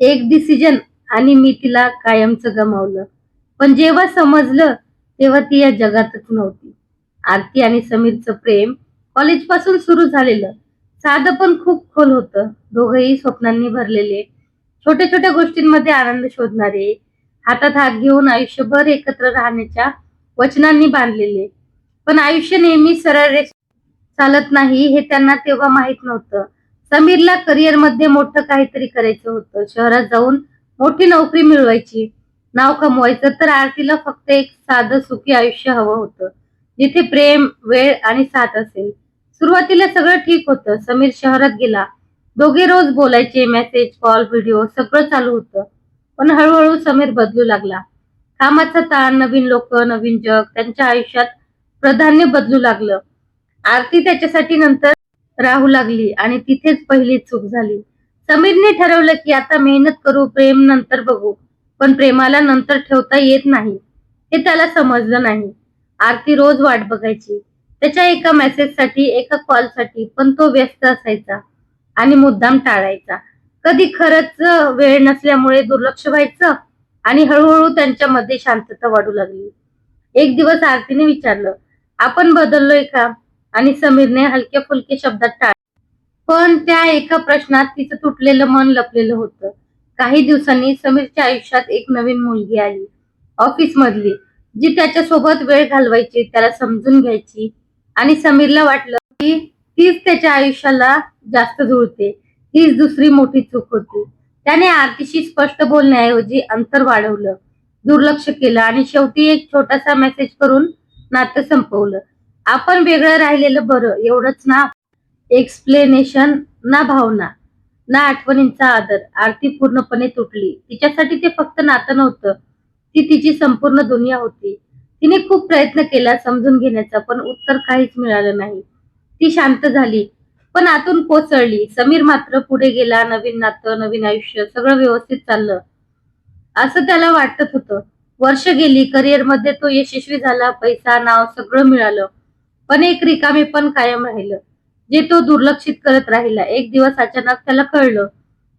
एक डिसिजन आणि मी तिला कायमचं गमावलं. पण जेव्हा समजलं तेव्हा ती या जगातच नव्हती. आरती आणि समीरचं प्रेम कॉलेजपासून सुरू झालेलं. साधं पण खूप खोल होतं. दोघंही स्वप्नांनी भरलेले, छोट्या छोट्या गोष्टींमध्ये आनंद शोधणारे, हातात हात घेऊन आयुष्यभर एकत्र राहण्याच्या वचनांनी बांधलेले. पण आयुष्य नेहमी सरळ चालत नाही हे त्यांना तेव्हा माहित नव्हतं. समीरला करिअरमध्ये मोठं काहीतरी करायचं होतं. शहरात जाऊन मोठी नोकरी मिळवायची, नाव कमवायचं. तर आरतीला फक्त एक साधं सुखी आयुष्य हवं होतं, जिथे प्रेम, वेळ आणि साथ असेल. सुरुवातीला सगळं ठीक होतं. समीर शहरात गेला. दोघे रोज बोलायचे, मेसेज, कॉल, व्हिडिओ सगळं चालू होतं. पण हळूहळू समीर बदलू लागला. कामाचा ताण, नवीन लोक, नवीन जग त्यांच्या आयुष्यात प्राधान्य बदलू लागलं. आरती त्याच्यासाठी नंतर राहू लागली आणि तिथेच पहिली चूक झाली. समीरने ठरवलं की आता मेहनत करू, प्रेम नंतर बघू. पण प्रेमाला नंतर ठेवता येत नाही हे त्याला समजलं नाही. आरती रोज वाट बघायची, त्याच्या एका मेसेजसाठी, एका कॉलसाठी. पण तो व्यस्त असायचा आणि मुद्दाम टाळायचा. कधी खरंच वेळ नसल्यामुळे दुर्लक्ष व्हायचं आणि हळूहळू त्यांच्यामध्ये शांतता वाढू लागली. एक दिवस आरतीने विचारलं, आपण बदललोय का? आणि समीरने हलक्या फुलक्या शब्दात टाळ. पण त्या एका प्रश्नात तिचं तुटलेलं मन लपलेलं होतं. काही दिवसांनी समीरच्या आयुष्यात एक नवीन मुलगी आली, ऑफिस मधली, जी त्याच्यासोबत वेळ घालवायची, त्याला समजून घ्यायची. आणि समीरला वाटलं की तीच त्याच्या आयुष्याला जास्त जुळते. हीच दुसरी मोठी चूक होती. त्याने आरतीशी स्पष्ट बोलण्याऐवजी अंतर वाढवलं, दुर्लक्ष केलं आणि शेवटी एक छोटासा मेसेज करून नातं संपवलं. आपण वेगळं राहिलेलं बरं, एवढंच ना. एक्सप्लेनेशन ना भावना, ना आठवणींचा आदर. आरती पूर्णपणे तुटली. तिच्यासाठी ते फक्त नातं नव्हतं, ती तिची संपूर्ण दुनिया होती. तिने खूप प्रयत्न केला समजून घेण्याचा, पण उत्तर काहीच मिळालं नाही. ती शांत झाली, पण आतून कोसळली. समीर मात्र पुढे गेला. नवीन नातं, नवीन आयुष्य, सगळं व्यवस्थित चाललं असं त्याला वाटत होतं. वर्ष गेली, करिअरमध्ये तो यशस्वी झाला, पैसा, नाव सगळं मिळालं. पण एक रिकामेपण कायम राहिलं, जे तो दुर्लक्षित करत राहिला. एक दिवस अचानक त्याला कळलं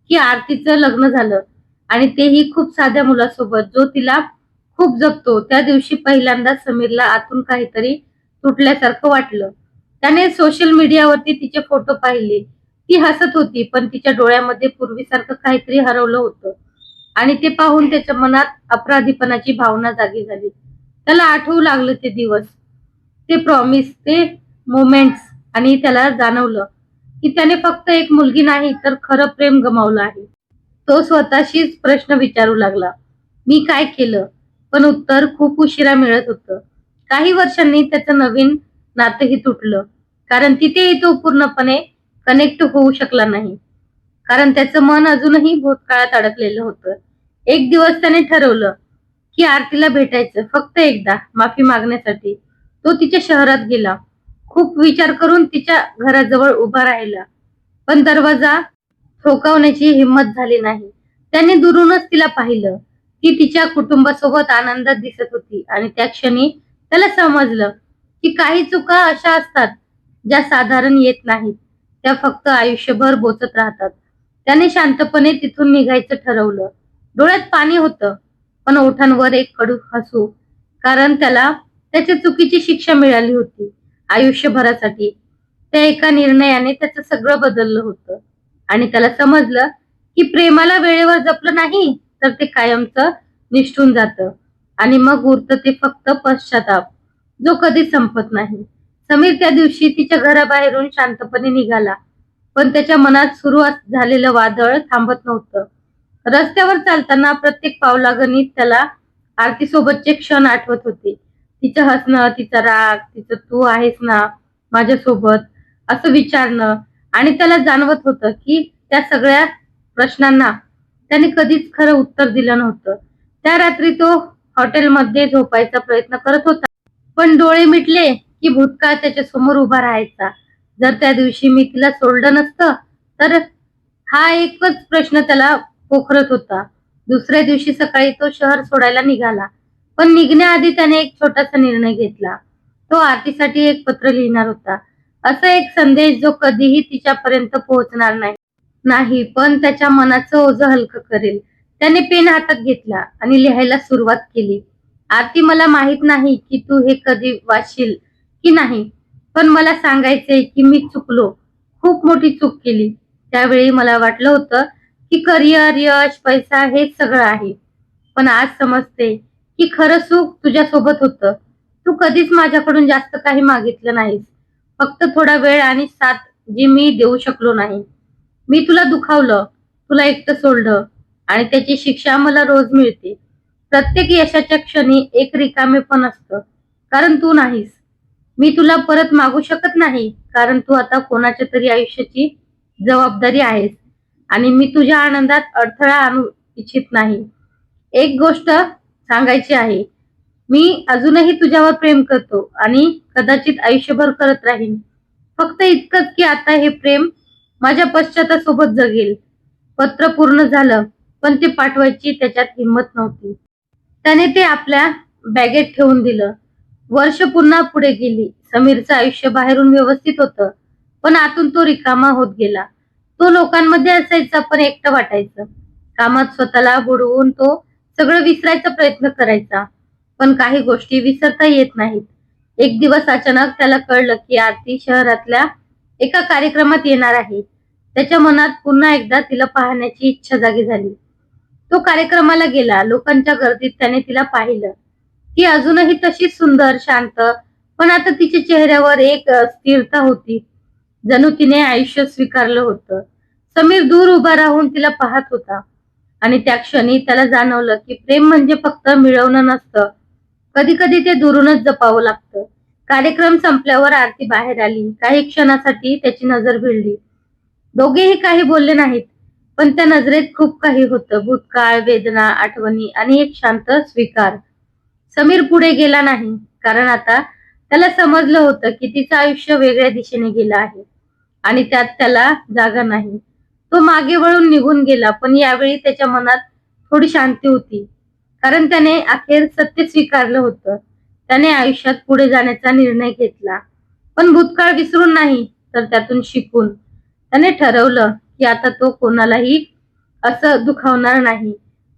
की आरतीचं लग्न झालं, आणि तेही खूप साध्या मुलासोबत, जो तिला खूप जपतो. त्या दिवशी पहिल्यांदा समीरला आतून काहीतरी तुटल्यासारखं वाटलं. त्याने सोशल मीडियावरती तिचे फोटो पाहिले. ती हसत होती, पण तिच्या डोळ्यामध्ये पूर्वीसारखं काहीतरी हरवलं होतं. आणि ते पाहून त्याच्या मनात अपराधीपणाची भावना जागी झाली. त्याला आठवू लागलं ते दिवस, ते प्रॉमिस, ते मोमेंट्स. आणि त्याला जाणवलं की त्याने फक्त एक मुलगी नाही, तर खरं प्रेम गमावलं आहे. तो स्वतःशीच प्रश्न विचारू लागला, मी काय केलं? पण उत्तर खूप उशिरा मिळत होतं. काही वर्षांनी त्याचं नवीन नातंही तुटलं, कारण तिथेही तो पूर्णपणे कनेक्ट होऊ शकला नाही. कारण त्याचं मन अजूनही भूतकाळात अडकलेलं होतं. एक दिवस त्याने ठरवलं की आरतीला भेटायचं, फक्त एकदा, माफी मागण्यासाठी. तो तिच्या शहरात गेला. खूप विचार करून तिच्या घराजवळ उभा राहिला, पण दरवाजा ठोकावण्याची हिंमत झाली नाही. त्याने दुरूनच तिला पाहिलं. ती तिच्या कुटुंबासोबत आनंदात दिसत होती, आणि त्या क्षणी त्याला समजलं की काही चुका अशा असतात ज्या साधारण येत नाहीत, त्या फक्त आयुष्यभर बोचत राहतात. त्याने शांतपणे तिथून निघायचं ठरवलं. डोळ्यात पाणी होतं, पण ओठांवर एक कडू हसू, कारण त्याला त्याच्या चुकीची शिक्षा मिळाली होती आयुष्यभरासाठी. त्या एका निर्णयाने त्याचं सगळं बदललं होतं. आणि त्याला समजलं की प्रेमाला वेळेवर जपलं नाही तर ते कायमचं निष्ठून जातं, आणि मग उरतं ते फक्त पश्चाताप, जो कधी संपत नाही. समीर त्या दिवशी तिच्या घराबाहेरून शांतपणे निघाला, पण त्याच्या मनात सुरू झालेलं वादळ थांबत नव्हतं. रस्त्यावर चालताना प्रत्येक पावलागणिक त्याला आरतीसोबतचे क्षण आठवत होते. तिचं हसणं, तिचा राग, तिचं तू आहेस ना माझ्यासोबत असं विचारणं. आणि त्याला जाणवत होतं की त्या सगळ्या प्रश्नांना त्याने कधीच खरं उत्तर दिलं नव्हतं. त्या रात्री तो हॉटेलमध्ये झोपायचा प्रयत्न करत होता, पण डोळे मिटले की भूतकाळ त्याच्या समोर उभा राहायचा. जर त्या दिवशी मी तिला सोडलं नसतं तर, हा एकच प्रश्न त्याला पोखरत होता. दुसऱ्या दिवशी सकाळी तो शहर सोडायला निघाला, पण निघण्याआधी त्याने एक छोटासा निर्णय घेतला. तो आरतीसाठी एक पत्र लिहिणार होता, असा एक संदेश जो कधीही तिच्यापर्यंत पोहोचणार नाही, नाही, पण त्याच्या मनाचं ओझं हलकं करेल. त्याने पेन हातात घेतला आणि लिहायला सुरुवात केली. आरती, मला माहित नाही की तू हे कधी वाचशील की नाही, पण मला सांगायचंय की मी चुकलो. खूप मोठी चूक केली. त्यावेळी मला वाटलं होतं की करिअर, यश, पैसा हेच सगळं आहे. पण आज समजते की खरं सुख तुझ्यासोबत होतं. तू कधीच माझ्याकडून जास्त काही मागितलं नाहीस. फक्त थोडा वेळ आणि साथ, जी मी देऊ शकलो नाही. मी तुला दुखावलं, तुला एकटं सोडलं आणि त्याची शिक्षा मला रोज मिळते. प्रत्येक यशाच्या क्षणी एक रिकामेपण असतं, कारण तू नाहीस. मी तुला परत मागू शकत नाही, कारण तू आता कोणाच्या तरी आयुष्याची जबाबदारी आहेस आणि मी तुझ्या आनंदात अडथळा आणू इच्छित नाही. एक गोष्ट सांगायची आहे, मी अजूनही तुझ्यावर प्रेम करतो आणि कदाचित आयुष्यभर करत राहीन. फक्त इतकंच की आता हे प्रेम माझ्या पश्चातासोबत जगेल. पत्र पूर्ण झालं, पण ते पाठवायची त्याच्यात हिंमत नव्हती. त्याने ते आपल्या बॅगेत ठेवून दिलं. वर्ष पुन्हा पुढे गेली. समीरचं आयुष्य बाहेरून व्यवस्थित होतं, पण आतून तो रिकामा होत गेला. तो लोकांमध्ये असायचा, पण एकटं वाटायचं. कामात स्वतःला बुडवून तो सगळं विसरायचा प्रयत्न करायचा, पण काही गोष्टी विसरता येत नाहीत. एक दिवस अचानक त्याला कळलं की आरती शहरातल्या एका कार्यक्रमात येणार आहे. त्याच्या मनात पुन्हा एकदा तिला पाहण्याची इच्छा जागी झाली. तो कार्यक्रमाला गेला. लोकांच्या गर्दीत त्याने तिला पाहिलं. ती अजूनही तशीच सुंदर, शांत, पण आता तिच्या चेहऱ्यावर एक स्थिरता होती. जणू तिने आयुष्य स्वीकारलं होतं. समीर दूर उभा राहून तिला पाहत होता आणि त्या क्षणी त्याला जाणवलं की प्रेम म्हणजे फक्त मिळवणं नसतं. कधी कधी ते दुरूनच जपावं लागतं. कार्यक्रम संपल्यावर आरती बाहेर आली. काही क्षणासाठी त्याची नजर भिडली. दोघेही काही बोलले नाहीत, पण त्या नजरेत खूप काही होतं. भूतकाळ, वेदना, आठवणी आणि एक शांत स्वीकार. समीर पुढे गेला नाही, कारण आता त्याला समजलं होतं की तिचं आयुष्य वेगळ्या दिशेने गेलं आहे आणि त्यात त्याला जागा नाही. तो मागे वळून निघून गेला, पण यावेळी त्याच्या मनात थोडी शांती होती, कारण त्याने अखेर सत्य स्वीकारलं होतं. त्याने आयुष्यात पुढे जाण्याचा निर्णय घेतला, पण भूतकाळ विसरून नाही, तर त्यातून शिकून. त्याने ठरवलं की आता तो कोणालाही असं दुखावणार नाही,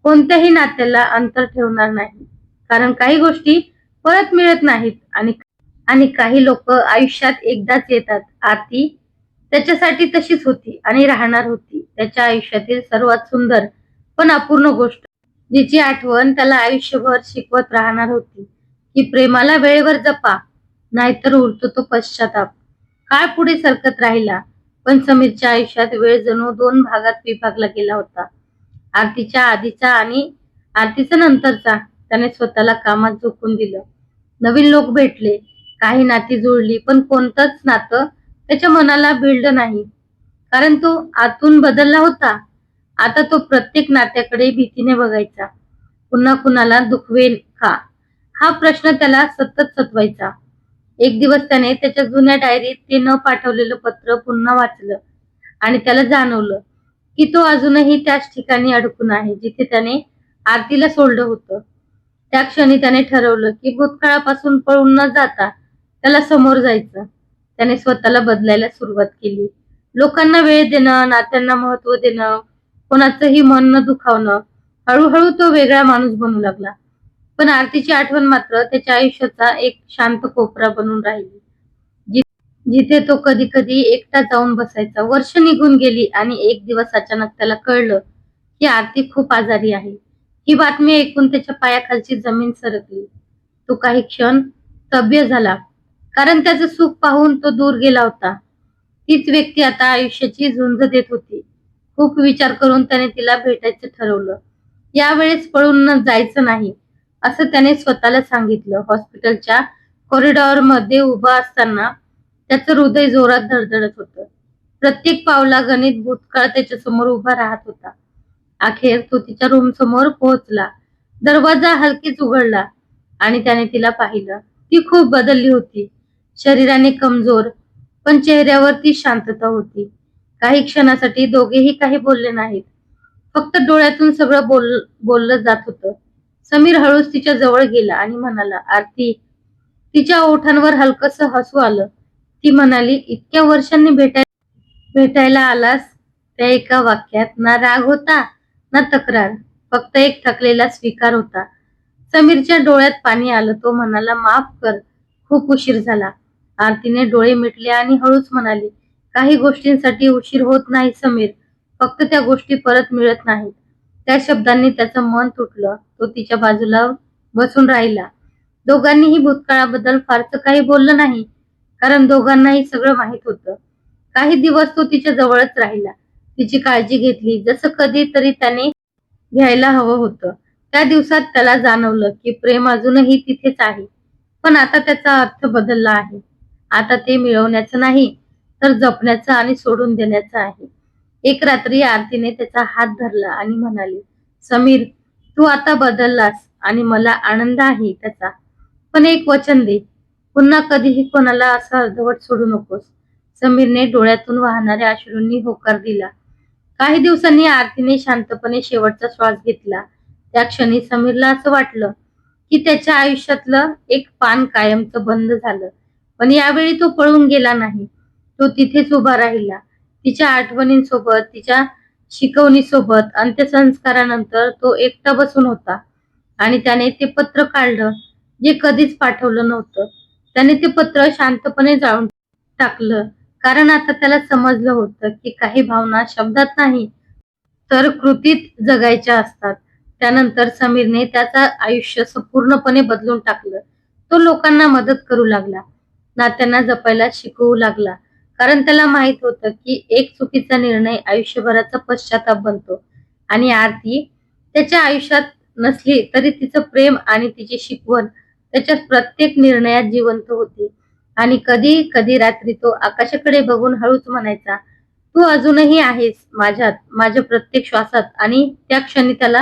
कोणत्याही नात्याला अंतर ठेवणार नाही, कारण काही गोष्टी परत मिळत नाहीत आणि आणि काही लोक आयुष्यात एकदाच येतात. आरती त्याच्यासाठी तशीच होती आणि राहणार होती. त्याच्या आयुष्यातील सर्वात सुंदर पण अपूर्ण गोष्ट, जिची आठवण त्याला आयुष्यभर शिकवत राहणार होती की प्रेमाला वेळेवर जपा, नाहीतर उरतो तो पश्चाताप. काळ पुढे सरकत राहिला, पण समीरच्या आयुष्यात वेळ जणू दोन भागात विभागला गेला होता. आरतीच्या आधीचा आणि आरतीचा नंतरचा. त्याने स्वतःला कामात झोकून दिलं. नवीन लोक भेटले, काही नाती जुळली, पण कोणतंच नातं त्याच्या मनाला भिडलं नाही, कारण तो आतून बदलला होता. आता तो प्रत्येक नात्याकडे भीतीने बघायचा. पुन्हा कुणाला दुखवेल का, हा प्रश्न त्याला सतत सतवायचा. एक दिवस त्याने त्याच्या जुन्या डायरीत ते न पाठवलेलं पत्र पुन्हा वाचलं आणि त्याला जाणवलं की तो अजूनही त्याच ठिकाणी अडकून आहे, जिथे त्याने आरतीला सोडलं होतं. त्या क्षणी त्याने ठरवलं की भूतकाळापासून पळून न जाता त्याला समोर जायचं. त्याने स्वतःला बदलायला सुरुवात केली. लोकांना वेळ देणं, नात्यांना महत्व देणं, कोणाचंही मन न दुखावणं. हळूहळू तो वेगळा माणूस बनू लागला. पण आरतीची आठवण मात्र त्याच्या आयुष्याचा एक शांत कोपरा बनून राहिली, जिथे तो कधी कधी एकटा जाऊन बसायचा. वर्ष निघून गेली आणि एक दिवस अचानक त्याला कळलं की आरती खूप आजारी आहे. ही बातमी ऐकून त्याच्या पायाखालची जमीन सरकली. तो काही क्षण स्तब्ध झाला, कारण त्याचं सुख पाहून तो दूर गेला होता. तीच व्यक्ती आता आयुष्याची झुंज देत होती. खूप विचार करून त्याने तिला भेटायचं ठरवलं. यावेळेस पळून न जायचं नाही, असं त्याने स्वतःला सांगितलं. हॉस्पिटलच्या कॉरिडॉरमध्ये उभं असताना त्याचं हृदय जोरात धडधडत होतं. प्रत्येक पावलागणिक भूतकाळ त्याच्या समोर उभा राहत होता. अखेर तो तिच्या रूम समोर पोहोचला. दरवाजा हलकीच उघडला आणि त्याने तिला पाहिलं. ती खूप बदलली होती. शरीराने कमजोर, पण चेहऱ्यावरती शांतता होती. काही क्षणासाठी दोघेही काही बोलले नाहीत. फक्त डोळ्यातून सगळं बोललं जात होतं. समीर हळूच तिच्या जवळ गेला आणि म्हणाला, आरती. तिच्या ओठांवर हलकस हसू आलं. ती म्हणाली, इतक्या वर्षांनी भेटायला आलास. त्या एका वाक्यात ना राग होता ना तक्रार, फक्त एक थकलेला स्वीकार होता. समीरच्या डोळ्यात पाणी आलं. तो म्हणाला, माफ कर, खूप उशीर झाला. आरतीने डोळे मिटले आणि हळूच म्हणाली, काही गोष्टींसाठी उशीर होत नाही समीर, फक्त त्या गोष्टी परत मिळत नाहीत. त्या शब्दांनी त्याचं मन तुटलं. तो तिच्या बाजूला बसून राहिला. दोघांनीही भूतकाळाबद्दल फारसं काही बोललं नाही, कारण दोघांनाही सगळं माहित होतं. काही दिवस तो तिच्या जवळच राहिला, तिची काळजी घेतली, जसं कधीतरी त्याने घ्यायला हवं होतं. त्या दिवसात त्याला जाणवलं की प्रेम अजूनही तिथेच आहे, पण आता त्याचा अर्थ बदलला आहे. आता ते मिळवण्याचं नाही, तर जपण्याचं आणि सोडून देण्याचं आहे. एक रात्री आरतीने त्याचा हात धरला आणि म्हणाली, समीर, तू आता बदललास आणि मला आनंद आहे त्याचा. पण एक वचन दे, पुन्हा कधीही कोणाला असं अर्धवट सोडू नकोस. समीरने डोळ्यातून वाहणाऱ्या अश्रूंनी होकार दिला. काही दिवसांनी आरतीने शांतपणे शेवटचा श्वास घेतला. त्या क्षणी समीरला असं वाटलं की त्याच्या आयुष्यातलं एक पान कायमचं बंद झालं. पण यावेळी तो पळून गेला नाही. तो तिथेच उभा राहिला. तिच्या आठवणींसोबत, तिच्या शिकवणीसोबत. अंत्यसंस्कारानंतर तो एकटा बसून होता आणि त्याने ते पत्र काढलं जे कधीच पाठवलं नव्हतं. त्याने ते पत्र शांतपणे जाळून टाकलं, कारण आता त्याला समजलं होतं की काही भावना शब्दात नाही, तर कृतीत जगायच्या असतात. त्यानंतर समीरने त्याचं आयुष्य पूर्णपणे बदलून टाकलं. तो लोकांना मदत करू लागला, नात्यांना जपायला शिकवू लागला, कारण त्याला माहित होतं की एक चुकीचा निर्णय आयुष्यभराचा पश्चाताप बनतो. आणि आरती त्याच्या आयुष्यात नसली तरी तिचं प्रेम आणि तिची शिकवण त्याच्या प्रत्येक निर्णयात जिवंत होती. आणि कधी कधी रात्री तो आकाशाकडे बघून हळूच म्हणायचा, तू अजूनही आहेस माझ्यात, माझ्या प्रत्येक श्वासात. आणि त्या क्षणी त्याला